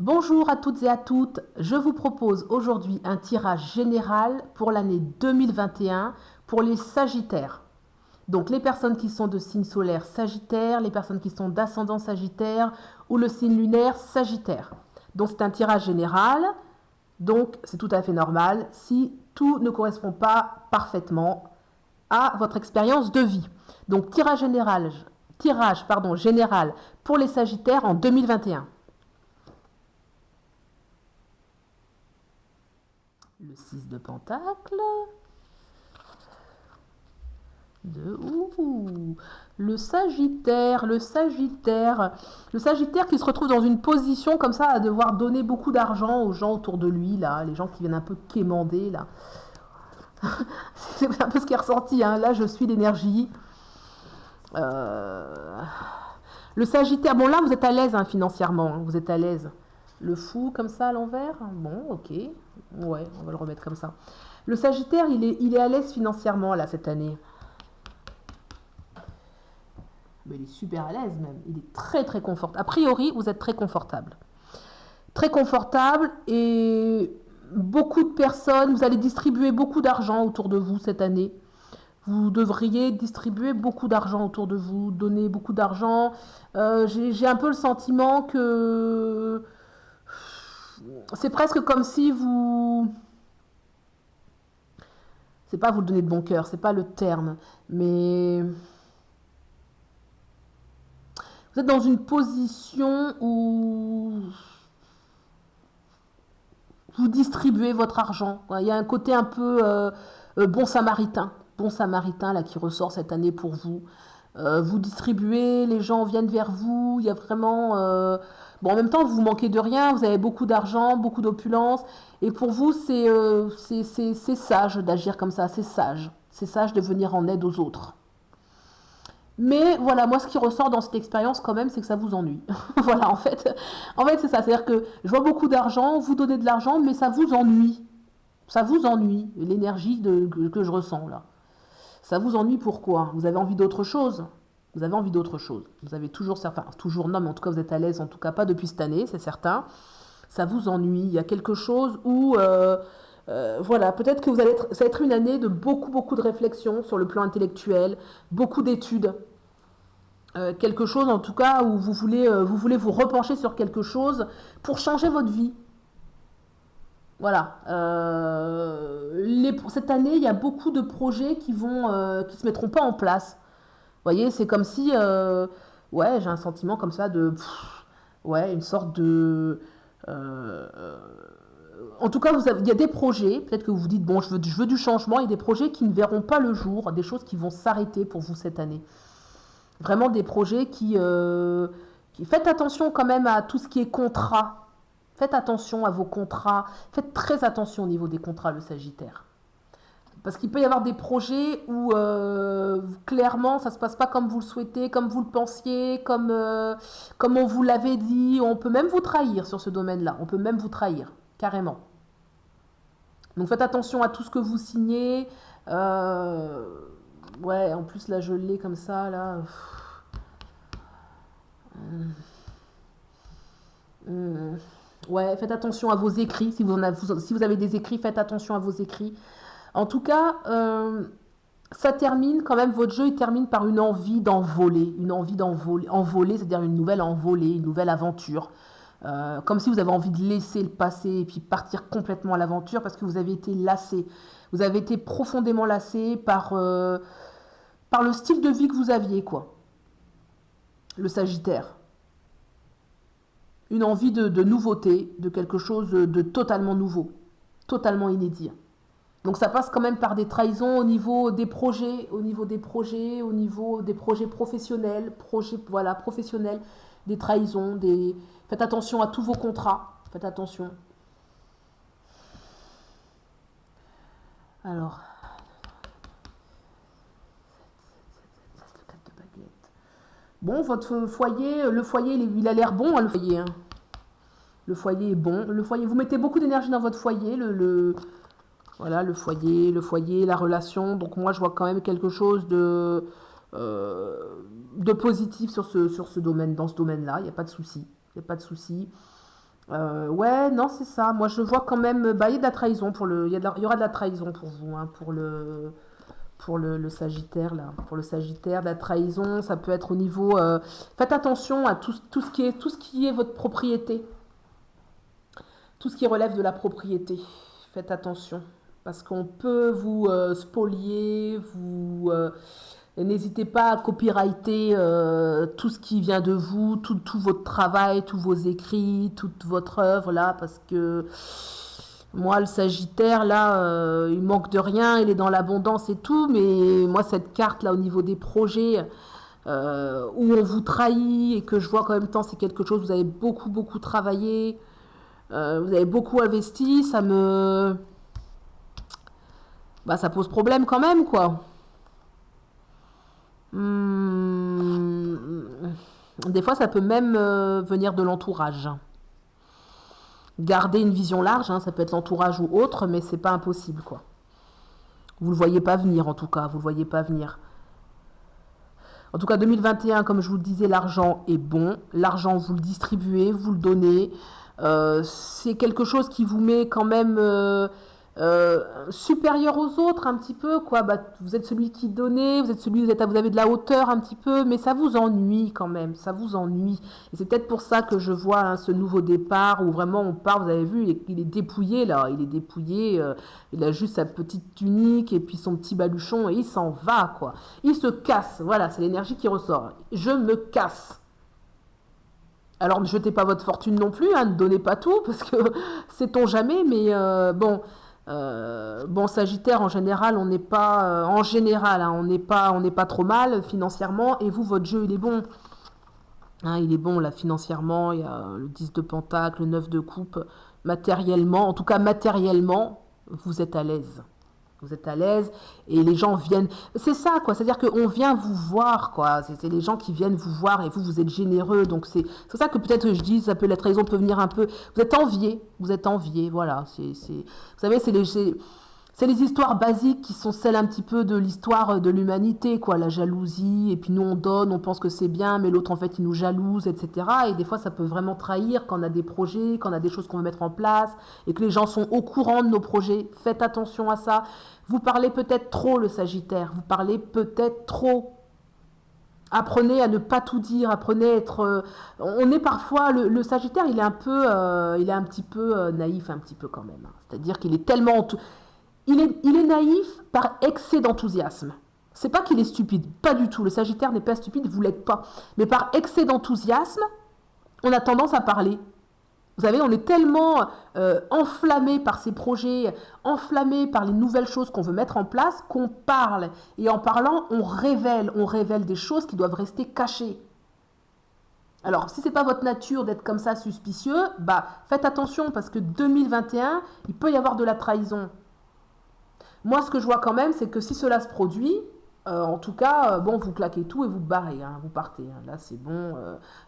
Bonjour à toutes et à toutes, je vous propose aujourd'hui un tirage général pour l'année 2021 pour les Sagittaires. Donc les personnes qui sont de signe solaire Sagittaire, les personnes qui sont d'ascendant Sagittaire ou le signe lunaire Sagittaire. Donc c'est un tirage général, donc c'est tout à fait normal si tout ne correspond pas parfaitement à votre expérience de vie. Donc général pour les Sagittaires en 2021. Le 6 de Pentacle. Le Sagittaire qui se retrouve dans une position comme ça à devoir donner beaucoup d'argent aux gens autour de lui, là, les gens qui viennent un peu quémander, là. C'est un peu ce qui est ressorti, hein. Là je suis l'énergie. Le Sagittaire, bon là vous êtes à l'aise hein, financièrement, hein, vous êtes à l'aise. Le fou comme ça à l'envers, bon ok, ouais, on va le remettre comme ça. Le Sagittaire, il est à l'aise financièrement là cette année. Mais il est super à l'aise même, il est très très confortable. A priori, vous êtes très confortable. Très confortable et beaucoup de personnes, vous allez distribuer beaucoup d'argent autour de vous cette année. Vous devriez distribuer beaucoup d'argent autour de vous, donner beaucoup d'argent. J'ai un peu le sentiment que c'est presque comme si vous... C'est pas vous le donner de bon cœur, c'est pas le terme, mais vous êtes dans une position où vous distribuez votre argent. Il y a un côté un peu bon samaritain là qui ressort cette année pour vous. Vous distribuez, les gens viennent vers vous, il y a vraiment... Bon, en même temps, vous manquez de rien, vous avez beaucoup d'argent, beaucoup d'opulence, et pour vous, c'est sage d'agir comme ça, c'est sage. C'est sage de venir en aide aux autres. Mais voilà, moi, ce qui ressort dans cette expérience, quand même, c'est que ça vous ennuie. Voilà, en fait c'est ça. C'est-à-dire que je vois beaucoup d'argent, vous donnez de l'argent, mais ça vous ennuie. Ça vous ennuie, l'énergie que je ressens là. Ça vous ennuie pourquoi? Vous avez envie d'autre chose. Vous avez envie d'autre chose. Vous avez toujours, enfin, toujours non, mais en tout cas, vous êtes à l'aise, en tout cas pas depuis cette année, c'est certain. Ça vous ennuie. Il y a quelque chose où, voilà, peut-être que ça va être une année de beaucoup, beaucoup de réflexion sur le plan intellectuel, beaucoup d'études. Quelque chose en tout cas où vous voulez vous repencher sur quelque chose pour changer votre vie. Voilà. Pour cette année, il y a beaucoup de projets qui se mettront pas en place. Vous voyez, c'est comme si, ouais, j'ai un sentiment comme ça de, ouais, une sorte de, en tout cas, il y a des projets, peut-être que vous vous dites, bon, je veux du changement, il y a des projets qui ne verront pas le jour, des choses qui vont s'arrêter pour vous cette année. Vraiment des projets qui... Faites attention quand même à tout ce qui est contrat. Faites attention à vos contrats. Faites très attention au niveau des contrats, le Sagittaire. Parce qu'il peut y avoir des projets où clairement ça ne se passe pas comme vous le souhaitez, comme vous le pensiez, comme on vous l'avait dit. On peut même vous trahir sur ce domaine-là. On peut même vous trahir, carrément. Donc faites attention à tout ce que vous signez. Ouais, en plus là je l'ai comme ça, là. Ouais, faites attention à vos écrits. Si vous avez des écrits, faites attention à vos écrits. En tout cas, ça termine quand même, votre jeu il termine par une envie d'envoler. Une envie d'envoler, c'est-à-dire une nouvelle envolée, une nouvelle aventure. Comme si vous avez envie de laisser le passé et puis partir complètement à l'aventure parce que vous avez été lassé. Vous avez été profondément lassé par le style de vie que vous aviez, quoi. Le Sagittaire. Une envie de nouveauté, de quelque chose de totalement nouveau, totalement inédit. Donc ça passe quand même par des trahisons au niveau des projets, au niveau des projets professionnels, voilà, professionnels, des trahisons, faites attention à tous vos contrats, faites attention. Alors, bon, votre foyer, le foyer, il a l'air bon, hein, le foyer. Hein. Le foyer est bon. Le foyer, vous mettez beaucoup d'énergie dans votre foyer. Voilà, le foyer, la relation. Donc moi, je vois quand même quelque chose de positif sur ce domaine, dans ce domaine-là. Il n'y a pas de souci. Il n'y a pas de souci. Ouais, non, c'est ça. Moi, je vois quand même, bah, il y a de la trahison il y aura de la trahison pour vous, hein, pour le Sagittaire, là. Pour le Sagittaire, de la trahison, ça peut être au niveau, faites attention à tout ce qui est votre propriété, tout ce qui relève de la propriété. Faites attention. Parce qu'on peut vous spolier, et n'hésitez pas à copyrighter tout ce qui vient de vous, tout votre travail, tous vos écrits, toute votre œuvre là, parce que moi, le Sagittaire, là, il manque de rien, il est dans l'abondance et tout, mais moi, cette carte là, au niveau des projets, où on vous trahit et que je vois qu'en même temps, c'est quelque chose, vous avez beaucoup, beaucoup travaillé, vous avez beaucoup investi, bah, ça pose problème quand même, quoi. Hmm, Des fois, ça peut même venir de l'entourage. Garder une vision large, hein, ça peut être l'entourage ou autre, mais c'est pas impossible, quoi. Vous le voyez pas venir, en tout cas, vous le voyez pas venir. En tout cas, 2021, comme je vous le disais, l'argent est bon. L'argent, vous le distribuez, vous le donnez. C'est quelque chose qui vous met quand même supérieur aux autres un petit peu, quoi. Bah, vous êtes celui qui donnait, vous avez de la hauteur un petit peu, mais ça vous ennuie quand même, ça vous ennuie. Et c'est peut-être pour ça que je vois hein, ce nouveau départ où vraiment on part, vous avez vu, il est dépouillé là, il est dépouillé, il a juste sa petite tunique et puis son petit baluchon et il s'en va, quoi. Il se casse, voilà, c'est l'énergie qui ressort. Je me casse. Alors ne jetez pas votre fortune non plus, hein, ne donnez pas tout, parce que sait-on jamais, mais bon, bon, Sagittaire, en général, on n'est pas, en général, hein, on n'est pas trop mal financièrement, et vous, votre jeu, il est bon. Hein, il est bon, là, financièrement, il y a le 10 de Pentacle, le 9 de Coupe, matériellement, en tout cas matériellement, vous êtes à l'aise. Vous êtes à l'aise et les gens viennent. C'est ça, quoi. C'est-à-dire qu'on vient vous voir, quoi. C'est les gens qui viennent vous voir et vous êtes généreux. Donc c'est ça que peut-être je dis, ça peut, la trahison peut venir un peu. Vous êtes envié, voilà. Vous savez, c'est les histoires basiques qui sont celles un petit peu de l'histoire de l'humanité, quoi. La jalousie, et puis nous on donne, on pense que c'est bien, mais l'autre en fait il nous jalouse, etc. Et des fois ça peut vraiment trahir quand on a des projets, quand on a des choses qu'on veut mettre en place, et que les gens sont au courant de nos projets. Faites attention à ça. Vous parlez peut-être trop, le Sagittaire, vous parlez peut-être trop. Apprenez à ne pas tout dire, apprenez à être. On est parfois le Sagittaire, il est un petit peu naïf, un petit peu quand même. Hein. C'est-à-dire qu'il est tellement il est naïf par excès d'enthousiasme. C'est pas qu'il est stupide, pas du tout. Le Sagittaire n'est pas stupide, vous l'êtes pas. Mais par excès d'enthousiasme, on a tendance à parler. Vous savez, on est tellement enflammé par ces projets, enflammé par les nouvelles choses qu'on veut mettre en place, qu'on parle. Et en parlant, on révèle des choses qui doivent rester cachées. Alors, si c'est pas votre nature d'être comme ça suspicieux, bah faites attention parce que 2021, il peut y avoir de la trahison. Moi, ce que je vois quand même, c'est que si cela se produit, en tout cas, bon, vous claquez tout et vous barrez, hein, vous partez. Hein. Là, c'est bon.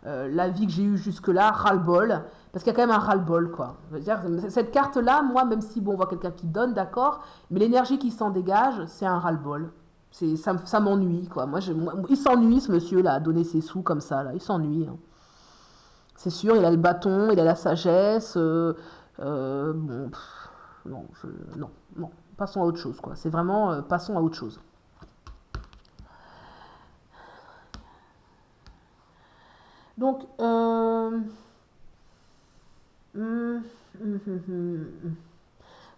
La vie que j'ai eue jusque-là, ras-le-bol. Parce qu'il y a quand même un ras-le-bol, quoi. Dire, cette carte-là, moi, même si, bon, on voit quelqu'un qui donne, d'accord, mais l'énergie qui s'en dégage, c'est un ras-le-bol. Ça m'ennuie, quoi. Il s'ennuie, ce monsieur-là, à donner ses sous comme ça, là. Il s'ennuie. Hein. C'est sûr, il a le bâton, il a la sagesse. Bon, non, non, non. Passons à autre chose, quoi. C'est vraiment, passons à autre chose. Donc, hum,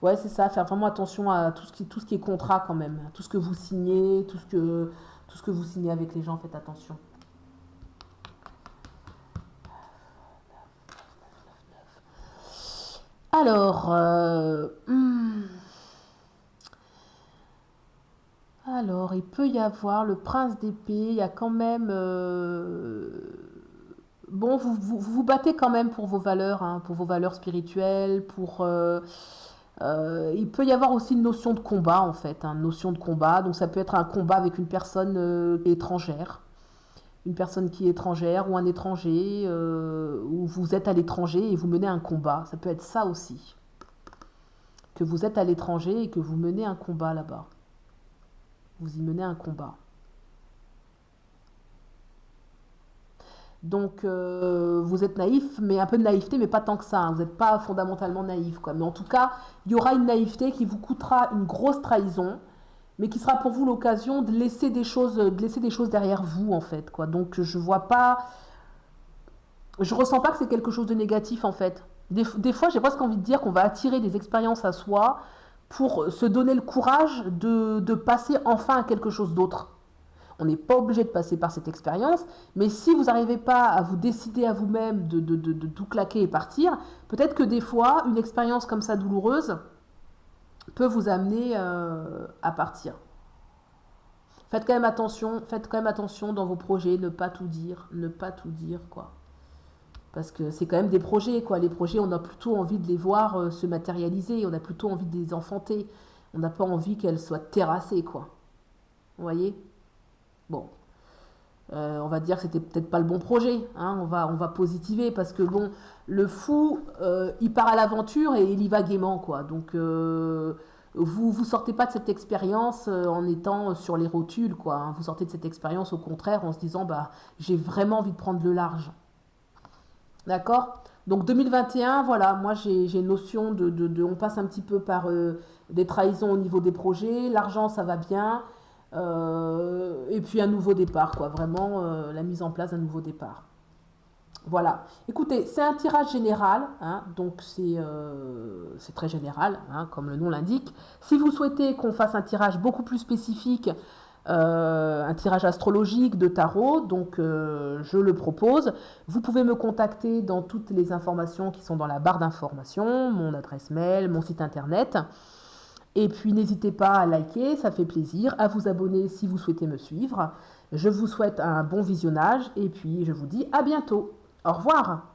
ouais, c'est ça, faire vraiment attention à tout ce qui est contrat quand même, tout ce que vous signez, tout ce que vous signez avec les gens, faites attention. Alors, alors, il peut y avoir le prince d'épée, il y a quand même... bon, vous battez quand même pour vos valeurs spirituelles, il peut y avoir aussi une notion de combat, en fait, hein, une notion de combat. Donc ça peut être un combat avec une personne étrangère, une personne qui est étrangère ou un étranger, où vous êtes à l'étranger et vous menez un combat. Ça peut être ça aussi, que vous êtes à l'étranger et que vous menez un combat là-bas. Vous y menez un combat. Donc, vous êtes naïf, mais un peu de naïveté, mais pas tant que ça, hein. Vous n'êtes pas fondamentalement naïf, quoi. Mais en tout cas, il y aura une naïveté qui vous coûtera une grosse trahison, mais qui sera pour vous l'occasion de laisser des choses derrière vous, en fait, quoi. Donc, je ressens pas que c'est quelque chose de négatif, en fait. Des fois, j'ai presque envie de dire qu'on va attirer des expériences à soi pour se donner le courage de passer enfin à quelque chose d'autre. On n'est pas obligé de passer par cette expérience, mais si vous n'arrivez pas à vous décider à vous-même de tout claquer et partir, peut-être que des fois, une expérience comme ça douloureuse peut vous amener à partir. Faites quand même attention dans vos projets, ne pas tout dire, quoi. Parce que c'est quand même des projets, quoi. Les projets, on a plutôt envie de les voir se matérialiser, on a plutôt envie de les enfanter. On n'a pas envie qu'elles soient terrassées, quoi. Vous voyez? Bon, on va dire que c'était peut-être pas le bon projet, hein. On va positiver parce que bon, le fou, il part à l'aventure et il y va gaiement, quoi. Donc, vous sortez pas de cette expérience en étant sur les rotules, quoi, hein. Vous sortez de cette expérience au contraire en se disant, bah, j'ai vraiment envie de prendre le large. D'accord? Donc 2021, voilà, moi j'ai une notion on passe un petit peu par des trahisons au niveau des projets, l'argent ça va bien, et puis un nouveau départ, quoi, vraiment la mise en place d'un nouveau départ. Voilà. Écoutez, c'est un tirage général, hein, donc c'est très général, hein, comme le nom l'indique. Si vous souhaitez qu'on fasse un tirage beaucoup plus spécifique, un tirage astrologique de tarot, donc je le propose. Vous pouvez me contacter dans toutes les informations qui sont dans la barre d'informations, mon adresse mail, mon site internet. Et puis n'hésitez pas à liker, ça fait plaisir, à vous abonner si vous souhaitez me suivre. Je vous souhaite un bon visionnage et puis je vous dis à bientôt. Au revoir.